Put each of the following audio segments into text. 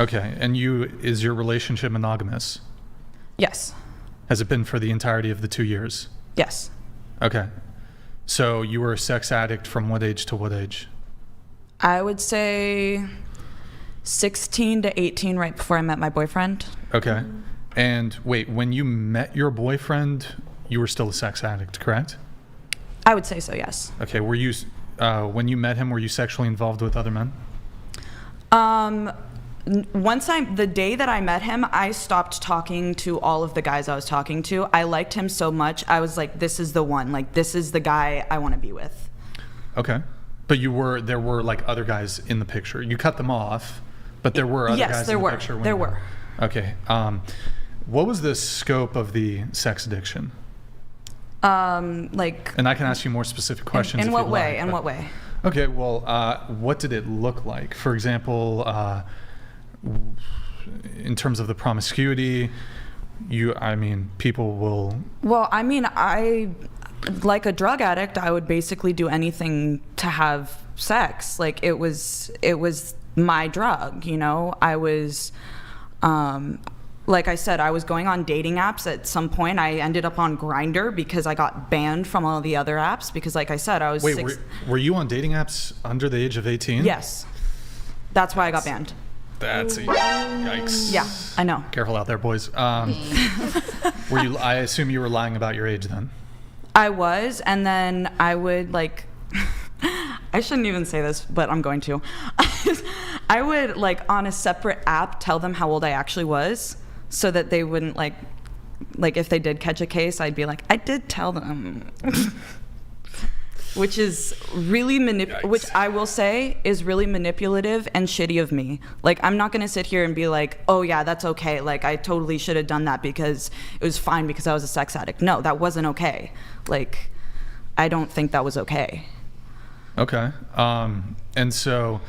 Okay. And is your relationship monogamous? Yes. Has it been for the entirety of the 2 years? Yes. Okay. So you were a sex addict from what age to what age? I would say 16 to 18, right before I met my boyfriend. Okay. And wait, when you met your boyfriend, you were still a sex addict, correct? I would say so, yes. Okay. Were you, when you met him, were you sexually involved with other men? The day that I met him, I stopped talking to all of the guys I was talking to. I liked him so much. I was like, this is the one. Like, this is the guy I want to be with. Okay. But there were like other guys in the picture. You cut them off, but there were other guys in the picture. There were. Okay. What was the scope of the sex addiction? Like. And I can ask you more specific questions. In what way? In what way? Okay. Well, what did it look like? For example, in terms of the promiscuity, people will. Well, I mean, like a drug addict, I would basically do anything to have sex. Like it was my drug, you know. I was, like I said, I was going on dating apps. At some point, I ended up on Grindr because I got banned from all the other apps because, like I said, I was. Wait, were you on dating apps under the age of 18? Yes, that's why I got banned. That's yikes. Yeah, I know. Careful out there, boys. I assume you were lying about your age then. I was, and then I would like. I shouldn't even say this, but I'm going to. I would like on a separate app tell them how old I actually was, so that they wouldn't like if they did catch a case, I'd be like, I did tell them. Which is really which I will say is really manipulative and shitty of me. Like, I'm not gonna sit here and be like, oh yeah, that's okay. Like, I totally should have done that because it was fine because I was a sex addict. No, that wasn't okay. Like, I don't think that was okay. Okay. And so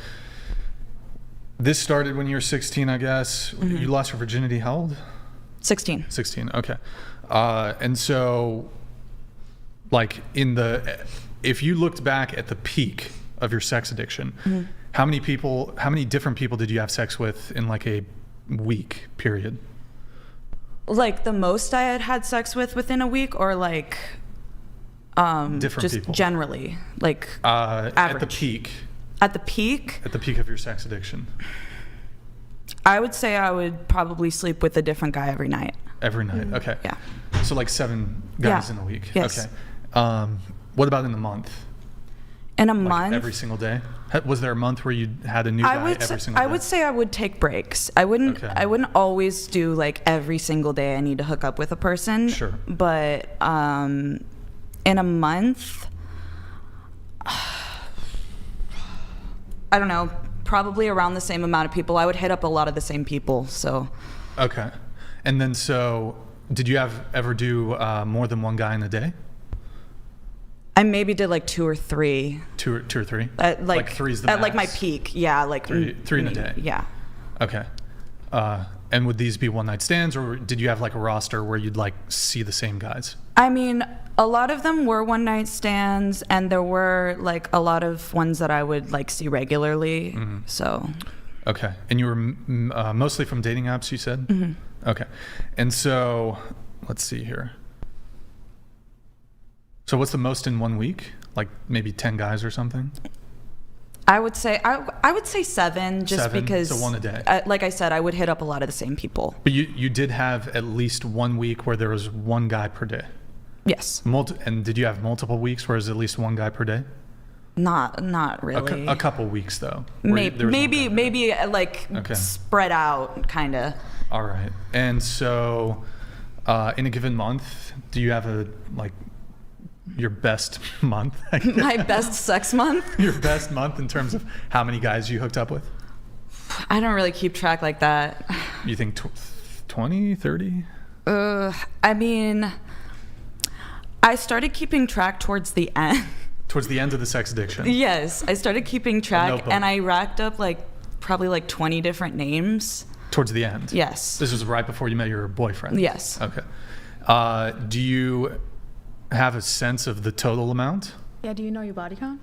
this started when you were 16, I guess. Mm-hmm. You lost your virginity how old? 16. 16, okay. And so, like, if you looked back at the peak of your sex addiction, mm-hmm. how many different people did you have sex with in like a week period? Like the most I had sex with within a week, or like different just people generally, like average? At the peak. At the peak? At the peak of your sex addiction. I would say I would probably sleep with a different guy every night. Every night, okay. Yeah. So like 7 guys in a week. Yes. Okay. What about in a month? In a like month? Every single day? Was there a month where you had a new guy every single day? I would say I would take breaks. I wouldn't always do like every single day I need to hook up with a person. Sure. But in a month, I don't know, probably around the same amount of people. I would hit up a lot of the same people, so. Okay. And then did you ever do more than one guy in a day? I maybe did like 2 or 3. Two or three? Like three's the max? At like my peak, yeah. Like three in a day? Yeah. Okay. And would these be one night stands, or did you have like a roster where you'd like see the same guys? I mean, a lot of them were one night stands, and there were like a lot of ones that I would like see regularly. Mm-hmm. So. Okay. And you were mostly from dating apps, you said? Mm-hmm. Okay. And so, let's see here. So what's the most in 1 week? Like maybe 10 guys or something? I would say 7, just 7, because. So 1 a day. Like I said, I would hit up a lot of the same people. But you did have at least 1 week where there was 1 guy per day. Yes. And did you have multiple weeks where there's at least 1 guy per day? Not really. A couple weeks though. Maybe like spread out kind of. All right. And so, in a given month, do you have your best month? My best sex month? Your best month in terms of how many guys you hooked up with? I don't really keep track like that. You think 20, 30? I mean, I started keeping track towards the end. Towards the end of the sex addiction? Yes, I started keeping track, and I racked up probably 20 different names. Towards the end? Yes. This was right before you met your boyfriend? Yes. Okay. Do you have a sense of the total amount? Yeah, do you know your body count?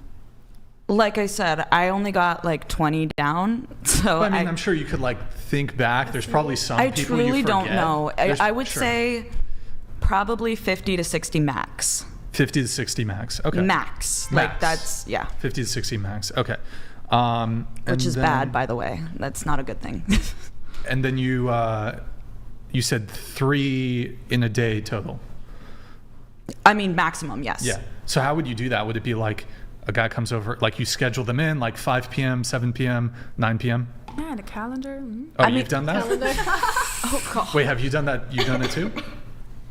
Like I said, I only got like 20 down. So But, I'm sure you could like think back. There's probably some I people you truly forget. don't know. I would sure. say probably 50 to 60 max. 50 to 60 max. Okay. Max. Max. Like that's, yeah. 50 to 60 max. Okay. Which is bad, by the way. That's not a good thing. And then you said 3 in a day total. I mean, maximum, yes. Yeah. So how would you do that? Would it be like a guy comes over, like you schedule them in like 5 p.m., 7 p.m., 9 p.m.? Yeah, the calendar. Oh, you've done that? Oh god. Wait, have you done that? You've done it too?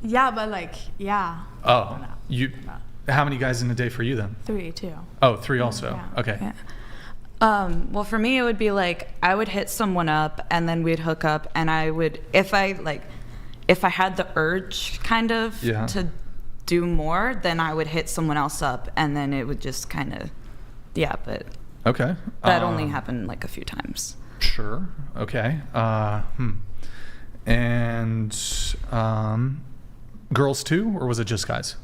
Yeah, but like, yeah. Oh, No. how many guys in a day for you then? 3 too. Oh, 3 also. Yeah. Okay. Yeah. Well, for me, it would be like I would hit someone up, and then we'd hook up, and I would, if I had the urge kind of Yeah. to do more, then I would hit someone else up, and then it would just kind of, yeah. But Okay. that only happened like a few times. Sure. Okay. And girls too, or was it just guys?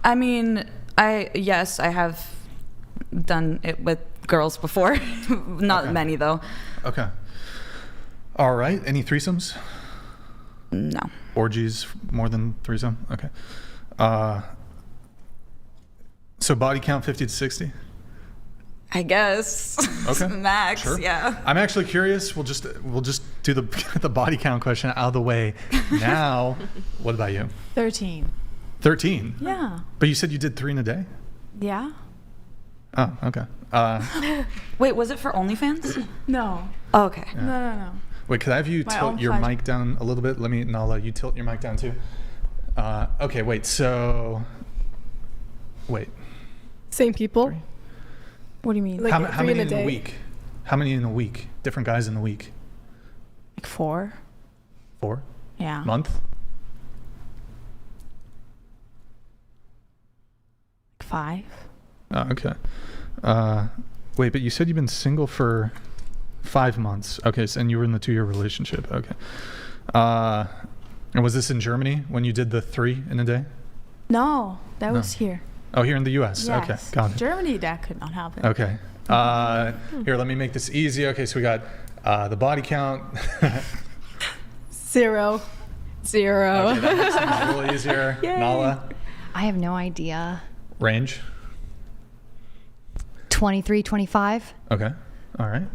I mean, yes, I have done it with girls before. Not Okay. many though. Okay. All right. Any threesomes? No. Orgies more than threesome? Okay. So body count 50 to 60? I guess. Okay. Max. Sure. Yeah. I'm actually curious. We'll just do the body count question out of the way now. What about you? 13. 13. Yeah. But you said you did 3 in a day? Yeah? Oh, okay. Wait, was it for OnlyFans? No. Oh, okay. No. Wait, could I have you My tilt own your pleasure. mic down a little bit? And I'll let you tilt your mic down too. Okay, wait. So, wait. Same people? 3. What do you mean? Like How 3 many in a in a day? week? How many in a week? Different guys in a week? Like 4? 4? Yeah. Month? 5? Oh, okay. Wait, but you said you've been single for 5 months. Okay, and you were in the 2-year relationship. Okay. And was this in Germany when you did the 3 in a day? No, that was here. Oh, here in the U.S. Yes. Okay, got it. Germany, that could not happen. Okay. Here, let me make this easy. Okay, so we got the body count. 0. 0. Okay, that makes things a little easier. Nala, I have no idea. range. 23, 25? Okay. All right.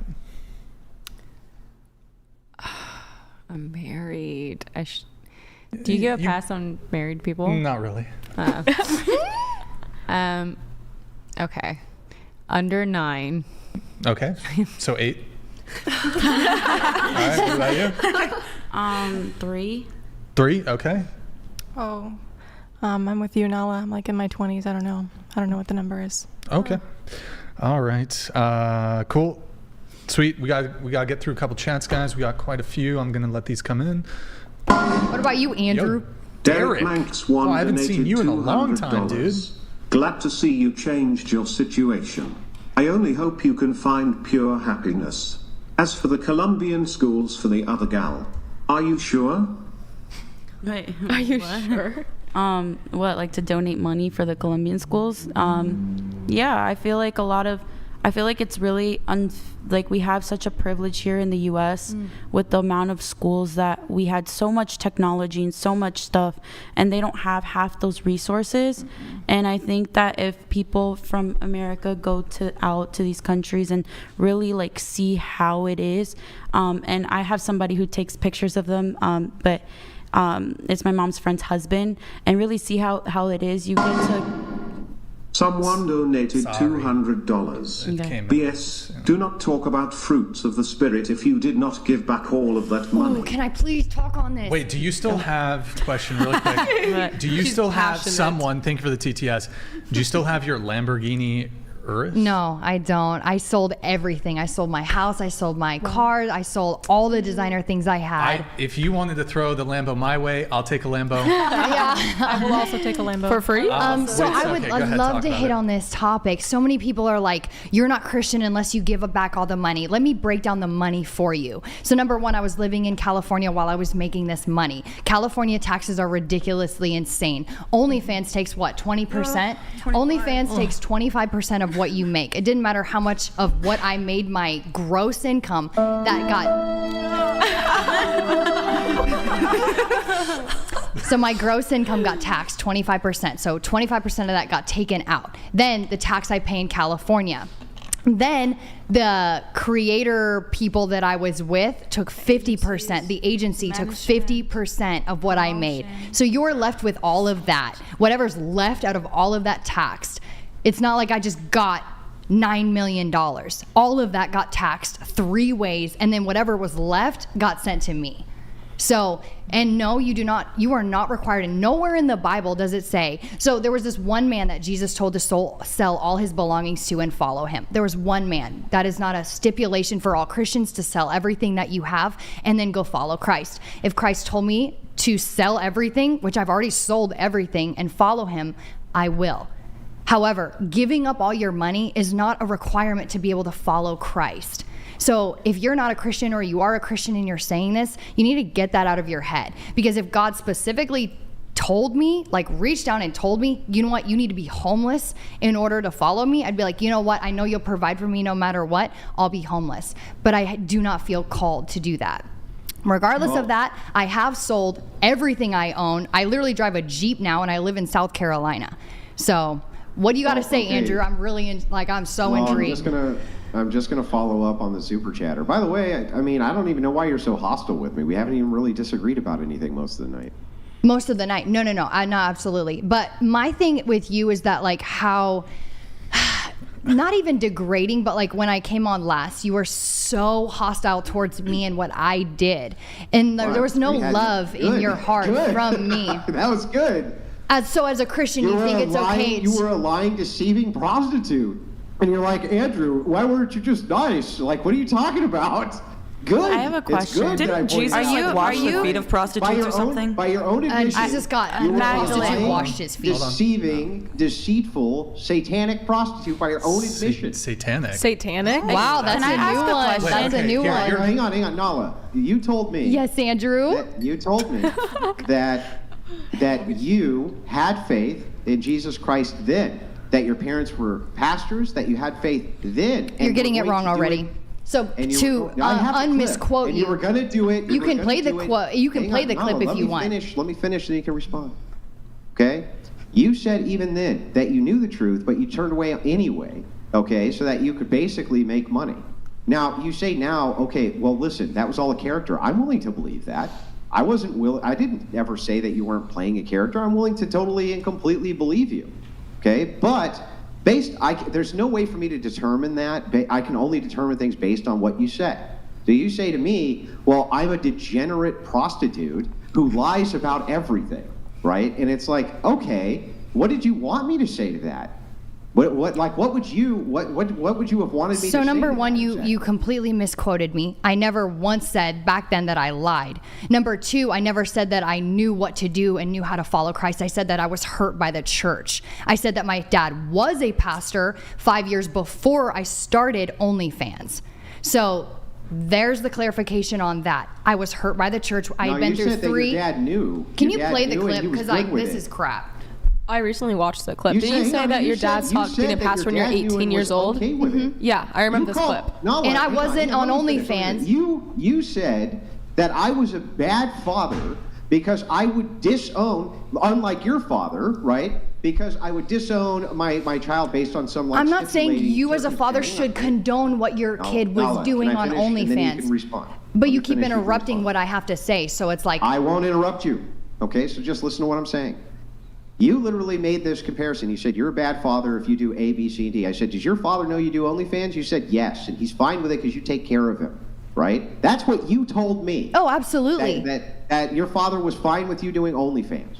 I'm married. Do you get a pass on married people? Not really. Okay. Under 9. Okay. So 8. All right. What about you? 3. 3. Okay. Oh. I'm with you, Nala. I'm like in my 20s. I don't know. I don't know what the number is. Okay. All right. Cool. Sweet. We got to get through a couple chats, guys. We got quite a few. I'm gonna let these come in. What about you, Andrew? Yo, Derek Manx won. Oh, I haven't seen you in a long time, dude. Glad to see you changed your situation. I only hope you can find pure happiness. As for the Colombian schools for the other gal, are you sure? Wait. Are you sure? What, like to donate money for the Colombian schools? Yeah, I feel like it's really like we have such a privilege here in the U.S. with the amount of schools that we had so much technology and so much stuff, and they don't have half those resources. And I think that if people from America go out to these countries and really like see how it is, and I have somebody who takes pictures of them, but it's my mom's friend's husband, and really see how it is. You get to. Someone donated Sorry. $200. It came B.S. Do not talk about fruits of the spirit if you did not give back all of that money. Oh, can I please talk on this? Wait, do you still have, question really quick, do you still have passionate. someone, thank you for the TTS, do you still have your Lamborghini Urus? No, I don't. I sold everything. I sold my house. I sold my cars. I sold all the designer things I had. If you wanted to throw the Lambo my way, I'll take a Lambo. I will also take a Lambo. For free? So Wait, I would okay, go ahead, love talk to about hit it. on this topic. So many people are like, you're not Christian unless you give back all the money. Let me break down the money for you. So number one, I was living in California while I was making this money. California taxes are ridiculously insane. OnlyFans takes what, 20%? OnlyFans takes 25% of of what you make. It didn't matter how much of what I made my gross income that got. So my gross income got taxed 25%. So 25% of that got taken out. Then the tax I pay in California. Then the creator people that I was with took 50%. The agency took 50% of what I made. So you're left with all of that. Whatever's left out of all of that taxed. It's not like I just got $9 million. All of that got taxed 3 ways, and then whatever was left got sent to me. So, and no, you are not required, and nowhere in the Bible does it say. So there was this one man that Jesus told to sell all his belongings to and follow him. There was one man. That is not a stipulation for all Christians to sell everything that you have and then go follow Christ. If Christ told me to sell everything, which I've already sold everything, and follow him, I will. However, giving up all your money is not a requirement to be able to follow Christ. So if you're not a Christian or you are a Christian and you're saying this, you need to get that out of your head. Because if God specifically told me, like reached down and told me, you know what, you need to be homeless in order to follow me, I'd be like, you know what, I know you'll provide for me no matter what, I'll be homeless. But I do not feel called to do that. Regardless of that, I have sold everything I own. I literally drive a Jeep now and I live in South Carolina. So what do you got to say, Andrew? I'm really, I'm so intrigued. I'm just gonna follow up on the super chatter. By the way, I mean, I don't even know why you're so hostile with me. We haven't even really disagreed about anything most of the night. Most of the night? No, no, absolutely. But my thing with you is that like how, not even degrading, but like when I came on last, you were so hostile towards me and what I did. And there was no love in your heart from me. That was good. As a Christian, you think it's okay. You were a lying, deceiving prostitute. And you're like, Andrew, why weren't you just nice? Like, what are you talking about? Good. I have a question. Didn't Jesus wash the feet of prostitutes or something? By your own admission, Jesus got Magdalene washed his feet. Deceiving, deceitful, satanic prostitute by your own admission. Satanic? Wow, that's a new one. That's a new one. Here, hang on, Nala. You told me. Yes, Andrew. You told me that you had faith in Jesus Christ then. That your parents were pastors, that you had faith then. You're getting it wrong already. So to unmisquote you, were going to do it. You can play the quote. You can play the clip if you want. Let me finish, then you can respond. Okay? You said even then that you knew the truth, but you turned away anyway. Okay, so that you could basically make money. Now you say now, okay, well listen, that was all a character. I'm willing to believe that. I didn't ever say that you weren't playing a character. I'm willing to totally and completely believe you. Okay, but there's no way for me to determine that. I can only determine things based on what you said. So you say to me, well, I'm a degenerate prostitute who lies about everything, right? And it's like, okay, what did you want me to say to that? What would you have wanted me to say? So number one, you completely misquoted me. I never once said back then that I lied. Number two, I never said that I knew what to do and knew how to follow Christ. I said that I was hurt by the church. I said that my dad was a pastor 5 years before I started OnlyFans. So there's the clarification on that. I was hurt by the church. I had been through 3. Your dad knew. Can you play the clip? Because this is crap. I recently watched the clip. Didn't you say that your dad stopped being a pastor when you're 18 years old? Okay with it. Yeah, I remember this clip. And I wasn't on OnlyFans. You said that I was a bad father because I would disown, unlike your father, right? Because I would disown my child based on some. I'm not saying you as a father should condone what your kid was doing on OnlyFans. And then you can respond. But you keep interrupting what I have to say, so it's like. I won't interrupt you. Okay, so just listen to what I'm saying. You literally made this comparison. You said, you're a bad father if you do A, B, C, and D. I said, does your father know you do OnlyFans? You said, yes, and he's fine with it because you take care of him, right? That's what you told me. Oh, absolutely. That your father was fine with you doing OnlyFans.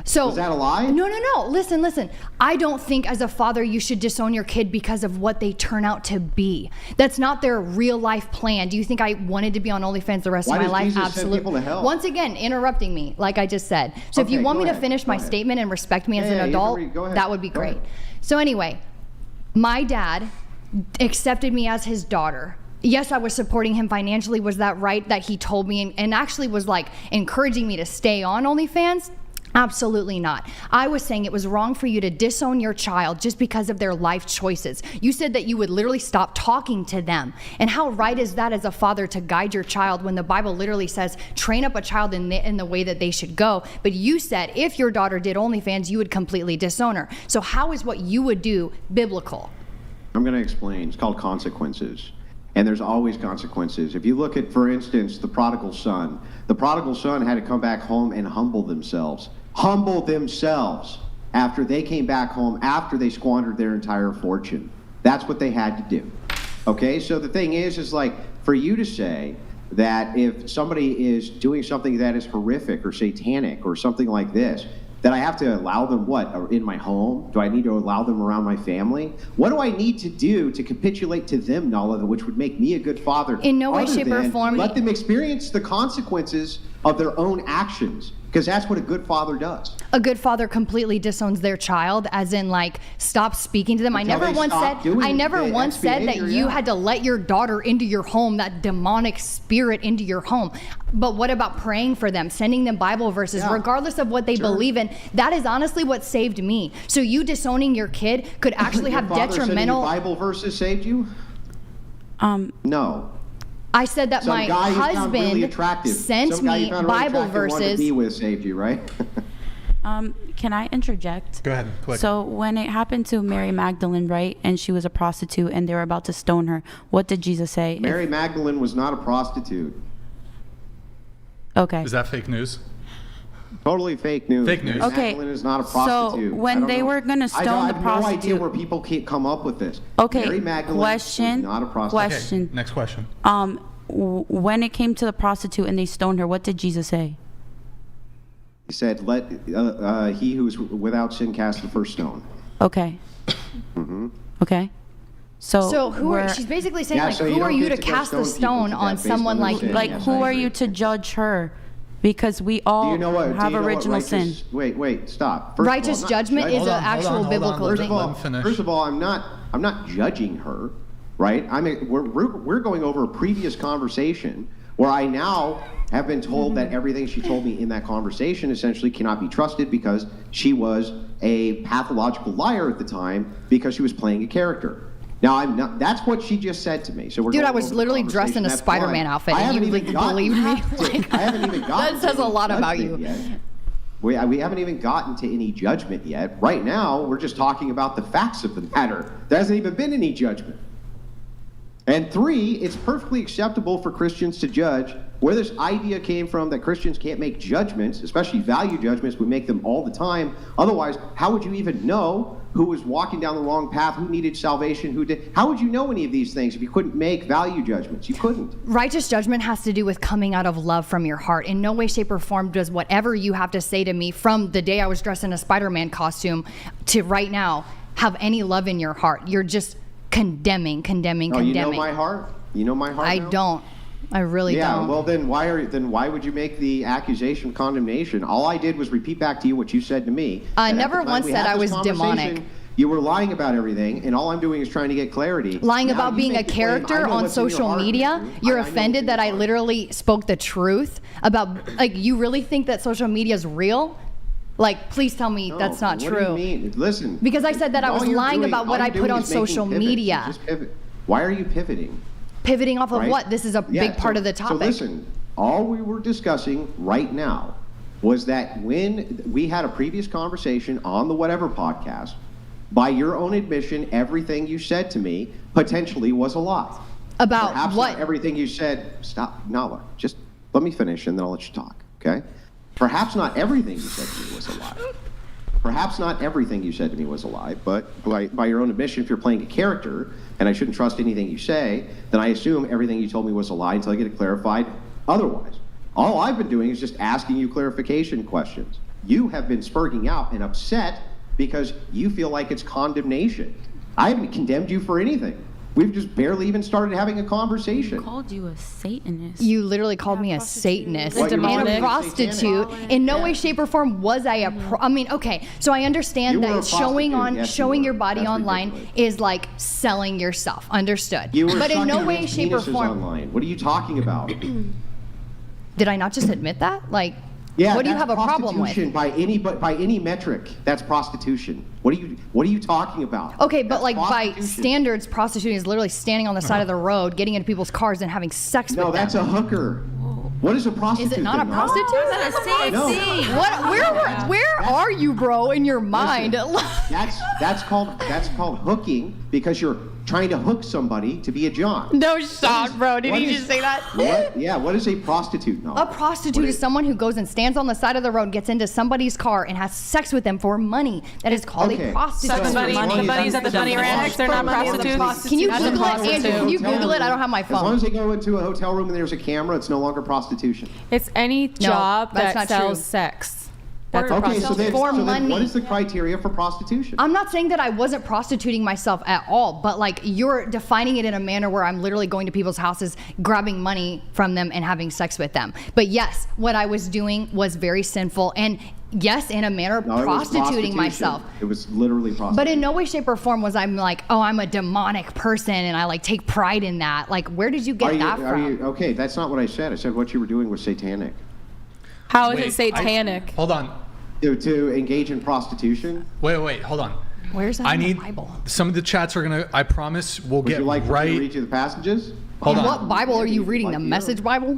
So was that a lie? No. Listen. I don't think as a father you should disown your kid because of what they turn out to be. That's not their real life plan. Do you think I wanted to be on OnlyFans the rest of my life? Jesus send people to hell? Once again, interrupting me, like I just said. So if you want me to finish my statement and respect me as an adult, that would be great. So anyway, my dad accepted me as his daughter. Yes, I was supporting him financially. Was that right that he told me and actually was like encouraging me to stay on OnlyFans? Absolutely not. I was saying it was wrong for you to disown your child just because of their life choices. You said that you would literally stop talking to them. And how right is that as a father to guide your child when the Bible literally says, train up a child in the way that they should go? But you said if your daughter did OnlyFans, you would completely disown her. So how is what you would do biblical? I'm going to explain. It's called consequences. And there's always consequences. If you look at, for instance, the prodigal son had to come back home and humble themselves after they came back home, after they squandered their entire fortune. That's what they had to do. Okay, so the thing is like, for you to say that if somebody is doing something that is horrific or satanic or something like this, that I have to allow them in my home? Do I need to allow them around my family? What do I need to do to capitulate to them, Nala, which would make me a good father? In no way, shape, or form. Let them experience the consequences of their own actions, because that's what a good father does. A good father completely disowns their child, as in like stop speaking to them. I never once said that you had to let your daughter into your home, that demonic spirit into your home. But what about praying for them, sending them Bible verses, regardless of what they believe in? That is honestly what saved me. So you disowning your kid could actually have detrimental. Bible verses saved you? No. I said that my husband really sent me Bible verses. To be with saved you, right? Can I interject? Go ahead, quick. So when it happened to Mary Magdalene, right, and she was a prostitute and they were about to stone her, what did Jesus say? Mary Magdalene was not a prostitute. Okay. Is that fake news? Totally fake news. Fake news. Mary Okay. Magdalene is not a prostitute. So when they were going to stone the I have prostitute. no idea where people can't come up with this. Okay. Mary Magdalene was not a prostitute. Question. Okay, next question. When it came to the prostitute and they stoned her, what did Jesus say? He said, let he who is without sin cast the first stone. Okay. Okay. So She's basically saying, Yeah, like, so you who are don't you get to to go cast the stone people stone to on death based someone on like their me? sin. like, Yes, who I are agree. you to judge her? Because we all Do you know what? have original sin. Wait, stop. First of all, Righteous I'm not judgment is Hold an on, actual hold on. biblical First thing. of all, let me finish. First of all, I'm not judging her, right? We're going over a previous conversation where I now have been told that everything she told me in that conversation essentially cannot be trusted because she was a pathological liar at the time because she was playing a character. Now I'm not. That's what she just said to me. So we're Dude, going I was over the literally dressed in a conversation. That's Spider-Man fine. outfit, I and haven't you even like, gotten believed me. I haven't even gotten. That says to a lot any about judgment you. yet. We haven't even gotten to any judgment yet. Right now, we're just talking about the facts of the matter. There hasn't even been any judgment. And 3, it's perfectly acceptable for Christians to judge. Where this idea came from that Christians can't make judgments, especially value judgments, we make them all the time. Otherwise, how would you even know who was walking down the wrong path, who needed salvation, who did? How would you know any of these things if you couldn't make value judgments? You couldn't. Righteous judgment has to do with coming out of love from your heart. In no way, shape, or form does whatever you have to say to me from the day I was dressed in a Spider-Man costume to right now have any love in your heart. You're just condemning. Oh, you know my heart? You know my heart I now? don't. I really don't. Yeah, well then why would you make the accusation of condemnation? All I did was repeat back to you what you said to me. I And at never the time once we said had I this was demonic. conversation, You were lying about everything, and all I'm doing is trying to get clarity. Lying Now about you being a make the claim, I character know on what's in your social heart, media. Andrew. You're I know what's offended in that your I heart. literally spoke the truth about, like, you really think that social media is real? Like, please tell me No, that's not what true. do you mean? Listen. Because I said that I all was you're lying doing- about what all I you're put doing on is making social pivots. You media. just pivot. Why are you pivoting? Pivoting off of Right? what? This is a Yeah, big part of the topic. So listen, all we were discussing right now was that when we had a previous conversation on the Whatever podcast, by your own admission, everything you said to me potentially was a lie. About Perhaps what? not everything you said. Stop, Nala. Just let me finish, and then I'll let you talk. Okay? Perhaps not everything you said to me was a lie. Perhaps not everything you said to me was a lie, but by your own admission, if you're playing a character and I shouldn't trust anything you say, then I assume everything you told me was a lie until I get it clarified otherwise. All I've been doing is just asking you clarification questions. You have been spurging out and upset because you feel like it's condemnation. I haven't condemned you for anything. We've just barely even started having a conversation. Called you a Satanist. You literally called me a Satanist What, you were and a calling me prostitute. satanic? In no way, shape, or form was I a I mean, okay, so I understand You were a that showing prostitute. Yes, you showing were. your body That's online ridiculous. is like selling yourself. Understood. You were But in no sucking way, men's shape, or penises form. online. What are you talking about? Did I not just admit that? Like, Yeah, What do you that's have a problem with? prostitution by any metric. That's prostitution. What are you talking about? Okay, but That's like by prostitution. standards, prostituting is literally standing on the side of the road, getting into people's cars, and having sex No, with that's them. a hooker. What is a prostitute? Is it not a then? prostitute? No. Where are you, bro, in your mind? That's called hooking because you're trying to hook somebody to be a John. No shot, bro. Did what you is- just say that? What? Yeah. What is a prostitute? No. A prostitute is someone who goes and stands on the side of the road, gets into somebody's car, and has sex with them for money. That is called Okay. a prostitute. Sex The buddies at the bunny ranch, they're not prostitutes. Can you That's a Google it, prostitute. Andrew? Can you Google it? I don't have my As long phone. as they go into a hotel room and there's a camera, it's no longer prostitution. It's any job that's that not sells true. sex. That's a Okay, prostitute. For then money. what is the criteria for prostitution? I'm not saying that I wasn't prostituting myself at all, but like you're defining it in a manner where I'm literally going to people's houses, grabbing money from them and having sex with them. But yes, what I was doing was very sinful, and yes, in a manner, No, it was prostituting prostitution. myself. It was literally prostitution. But in no way, shape, or form was I'm like, oh, I'm a demonic person and I like take pride in that. Like, where did you get that from? Okay, that's not what I said. I said what you were doing was satanic. How is Wait, it satanic? Hold on. To engage in prostitution. Wait, hold on. Where's that I in the need Bible? some of the chats are gonna. I promise we'll Would get you like right. to read you the passages? Hold on. What Bible are you reading? The Like you. Message Bible?